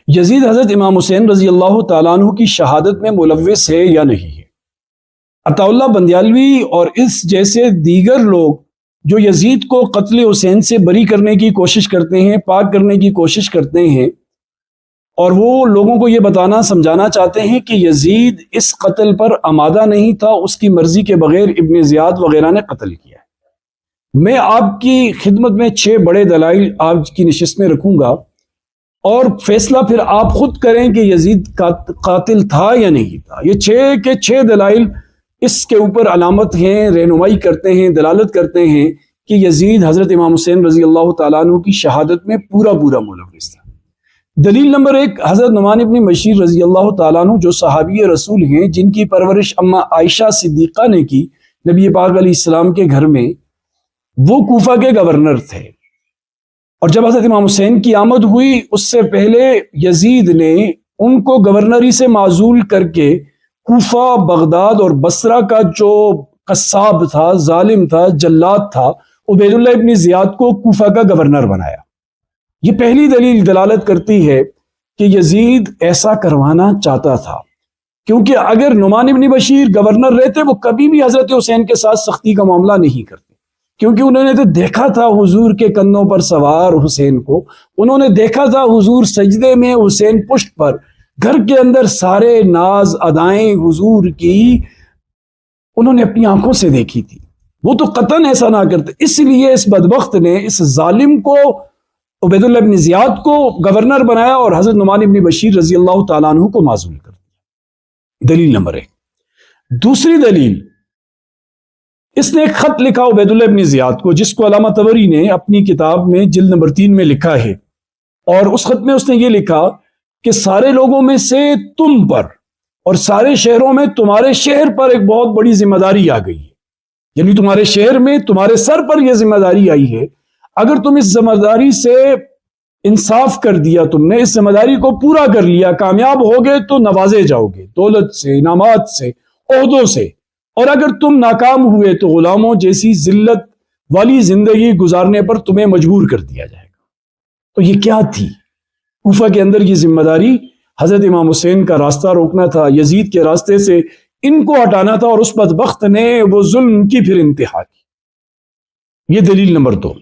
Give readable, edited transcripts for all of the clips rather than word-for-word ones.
یزید حضرت امام حسین رضی اللہ تعالیٰ عنہ کی شہادت میں ملوث ہے یا نہیں ہے؟ عطا اللہ بندیالوی اور اس جیسے دیگر لوگ جو یزید کو قتل حسین سے بری کرنے کی کوشش کرتے ہیں، پاک کرنے کی کوشش کرتے ہیں، اور وہ لوگوں کو یہ بتانا سمجھانا چاہتے ہیں کہ یزید اس قتل پر آمادہ نہیں تھا، اس کی مرضی کے بغیر ابن زیاد وغیرہ نے قتل کیا ہے۔ میں آپ کی خدمت میں 6 بڑے دلائل آج کی نشست میں رکھوں گا، اور فیصلہ پھر آپ خود کریں کہ یزید قاتل تھا یا نہیں تھا۔ یہ 6 کے 6 دلائل اس کے اوپر علامت ہیں، رہنمائی کرتے ہیں، دلالت کرتے ہیں کہ یزید حضرت امام حسین رضی اللہ تعالیٰ عنہ کی شہادت میں پورا ملوث تھا۔ دلیل نمبر 1، حضرت نعمان ابن بشیر رضی اللہ تعالیٰ عنہ جو صحابی رسول ہیں، جن کی پرورش اماں عائشہ صدیقہ نے کی نبی پاک علیہ السلام کے گھر میں، وہ کوفہ کے گورنر تھے، اور جب حضرت امام حسین کی آمد ہوئی اس سے پہلے یزید نے ان کو گورنری سے معزول کر کے کوفہ، بغداد اور بصرہ کا جو قصاب تھا، ظالم تھا، جلاد تھا، عبید اللہ ابن زیاد کو کوفہ کا گورنر بنایا۔ یہ پہلی دلیل دلالت کرتی ہے کہ یزید ایسا کروانا چاہتا تھا، کیونکہ اگر نعمان ابن بشیر گورنر رہتے وہ کبھی بھی حضرت حسین کے ساتھ سختی کا معاملہ نہیں کرتے، کیونکہ انہوں نے تو دیکھا تھا حضور کے کندھوں پر سوار حسین کو، انہوں نے دیکھا تھا حضور سجدے میں، حسین پشت پر، گھر کے اندر سارے ناز ادائیں حضور کی انہوں نے اپنی آنکھوں سے دیکھی تھی۔ وہ تو قطعاً ایسا نہ کرتے، اس لیے اس بدبخت نے اس ظالم کو، عبید اللہ ابن زیاد کو گورنر بنایا اور حضرت نعمان ابن بشیر رضی اللہ تعالیٰ عنہ کو معزول کر دیا۔ دلیل نمبر 1۔ دوسری دلیل، اس نے ایک خط لکھا عبید اللہ ابن زیاد کو، جس کو علامہ طبری نے اپنی کتاب میں جلد نمبر 3 میں لکھا ہے، اور اس خط میں اس نے یہ لکھا کہ سارے لوگوں میں سے تم پر اور سارے شہروں میں تمہارے شہر پر ایک بہت بڑی ذمہ داری آ گئی ہے، یعنی تمہارے شہر میں تمہارے سر پر یہ ذمہ داری آئی ہے۔ اگر تم اس ذمہ داری سے انصاف کر دیا، تم نے اس ذمہ داری کو پورا کر لیا، کامیاب ہو گئے تو نوازے جاؤ گے دولت سے، انعامات سے، عہدوں سے، اور اگر تم ناکام ہوئے تو غلاموں جیسی ذلت والی زندگی گزارنے پر تمہیں مجبور کر دیا جائے گا۔ تو یہ کیا تھی؟ کوفہ کے اندر یہ ذمہ داری حضرت امام حسین کا راستہ روکنا تھا، یزید کے راستے سے ان کو ہٹانا تھا، اور اس بدبخت نے وہ ظلم کی پھر انتہا کی۔ یہ دلیل نمبر 2۔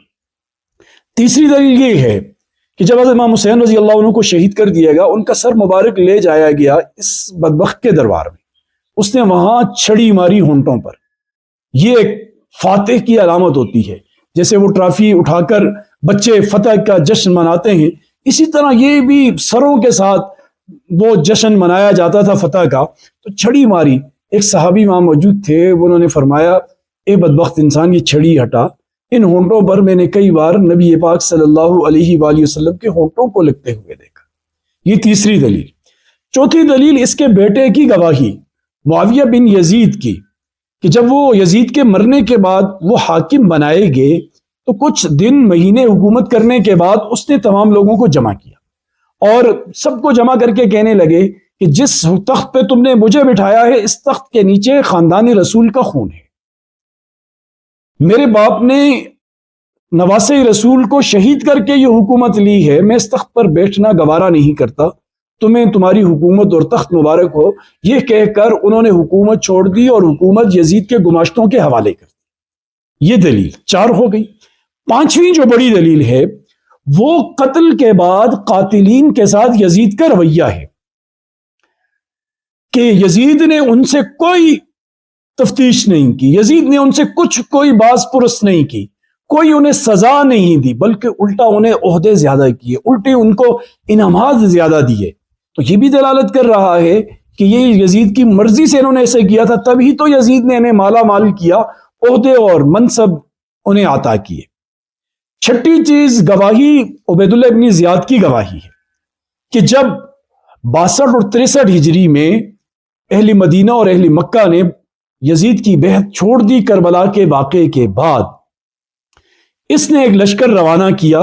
تیسری دلیل یہ ہے کہ جب حضرت امام حسین رضی اللہ عنہ کو شہید کر دیا گیا، ان کا سر مبارک لے جایا گیا اس بدبخت کے دربار میں، اس نے وہاں چھڑی ماری ہونٹوں پر۔ یہ ایک فاتح کی علامت ہوتی ہے، جیسے وہ ٹرافی اٹھا کر بچے فتح کا جشن مناتے ہیں، اسی طرح یہ بھی سروں کے ساتھ وہ جشن منایا جاتا تھا فتح کا۔ تو چھڑی ماری، ایک صحابی وہاں موجود تھے، انہوں نے فرمایا اے بدبخت انسان، یہ چھڑی ہٹا، ان ہونٹوں پر میں نے کئی بار نبی پاک صلی اللہ علیہ وآلہ وسلم کے ہونٹوں کو لگتے ہوئے دیکھا۔ یہ تیسری دلیل۔ چوتھی دلیل، اس کے بیٹے کی گواہی، معاویہ بن یزید کی، کہ جب وہ یزید کے مرنے کے بعد وہ حاکم بنائے گئے تو کچھ دن مہینے حکومت کرنے کے بعد اس نے تمام لوگوں کو جمع کیا اور سب کو جمع کر کے کہنے لگے کہ جس تخت پہ تم نے مجھے بٹھایا ہے، اس تخت کے نیچے خاندان رسول کا خون ہے، میرے باپ نے نواسے رسول کو شہید کر کے یہ حکومت لی ہے، میں اس تخت پر بیٹھنا گوارا نہیں کرتا، تمہیں تمہاری حکومت اور تخت مبارک ہو۔ یہ کہہ کر انہوں نے حکومت چھوڑ دی اور حکومت یزید کے گماشتوں کے حوالے کر دی۔ یہ دلیل 4 ہو گئی۔ 5ویں جو بڑی دلیل ہے، وہ قتل کے بعد قاتلین کے ساتھ یزید کا رویہ ہے، کہ یزید نے ان سے کوئی تفتیش نہیں کی، یزید نے ان سے کوئی باز پرس نہیں کی، کوئی انہیں سزا نہیں دی، بلکہ الٹا انہیں عہدے زیادہ کیے، الٹے ان کو انعامات زیادہ دیے۔ تو یہ بھی دلالت کر رہا ہے کہ یہ یزید کی مرضی سے انہوں نے ایسے کیا تھا، تبھی تو یزید نے انہیں مالا مال کیا، عہدے اور منصب انہیں عطا کیے۔ 6ٹھی چیز، گواہی عبید اللہ ابن زیاد کی گواہی ہے، کہ جب 62 اور 63 ہجری میں اہل مدینہ اور اہل مکہ نے یزید کی بیعت چھوڑ دی کربلا کے واقعے کے بعد، اس نے ایک لشکر روانہ کیا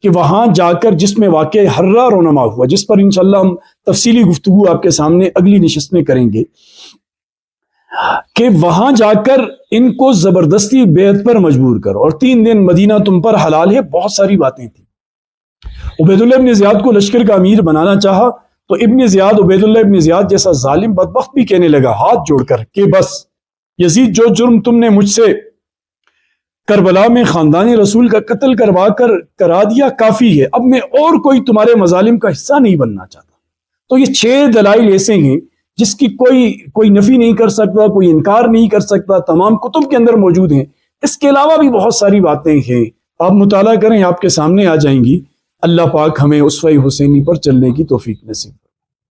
کہ وہاں جا کر، جس میں واقع حرہ رونما ہوا، جس پر انشاءاللہ ہم تفصیلی گفتگو آپ کے سامنے اگلی نشست میں کریں گے، کہ وہاں جا کر ان کو زبردستی بیعت پر مجبور کرو، اور 3 دن مدینہ تم پر حلال ہے، بہت ساری باتیں تھیں۔ عبید اللہ ابن زیاد کو لشکر کا امیر بنانا چاہا تو ابن زیاد عبید اللہ ابن زیاد جیسا ظالم بدبخت بھی کہنے لگا ہاتھ جوڑ کر کہ بس یزید، جو جرم تم نے مجھ سے کربلا میں خاندان رسول کا قتل کروا کر کرا دیا کافی ہے، اب میں اور کوئی تمہارے مظالم کا حصہ نہیں بننا چاہتا۔ تو یہ 6 دلائل ایسے ہیں جس کی کوئی نفی نہیں کر سکتا، کوئی انکار نہیں کر سکتا، تمام کتب کے اندر موجود ہیں۔ اس کے علاوہ بھی بہت ساری باتیں ہیں، آپ مطالعہ کریں، آپ کے سامنے آ جائیں گی۔ اللہ پاک ہمیں اسوہ حسینی پر چلنے کی توفیق نصیب